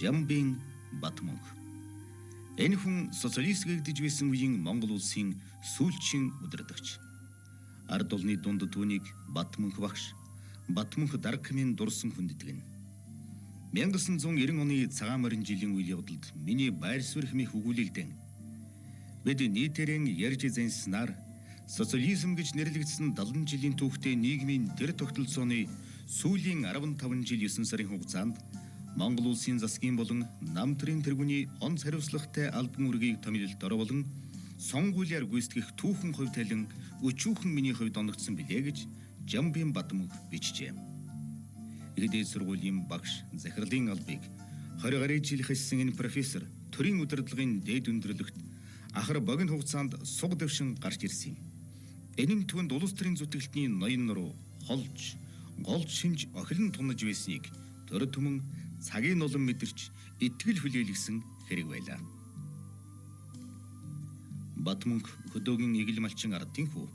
Жамбын Батмунх. Энэ хүн социалист гэгдэж байсан үеийн Монгол улсын сүүлчийн удирдагч. Ард олны дунд түүнийг Батмунх багш, Батмунх Даркмын дурсан хүнддэг нь. 1990 оны цагаан морин жилийн үйл явдалд миний байр суурь хэмээх өгүүлэлтэн бид нийтээрэн ярьж занснаар социализм гэж нэрлэгдсэн 70 жилийн түүхтэй нийгмийн тэр тогтолцооны сүүлийн 15 жил 9 сарын хугацаанд Монгол улсын засгийн болон намтрын тэргүүний онц хариуцлагатай албан үүргийг томилолд оруулан сонгуулиар гүйцэтгэх түүхэн хувь талин өчүүхэн миний хувьд оногдсон билээ гэж Жамбын Батмунх бичжээ. Иргэдийн сургуулийн багш захирлын албыг 20 гаруй жил хэссэн энэ профессор төрийн удирдлагын дээд өндөрлөгт ахар богино хугацаанд суг дэвшин гарч ирсэн юм. Энэ нь түүнд улс төрийн зүтгэлтний ноён руу холж, голж шинж охилон тунаж байсныг төр түмэн цагийн улам мэдэрч итгэл хүлээлгсэн хэрэг байлаа. Батмунх хөдөөгийн игэл малчин ардын хүү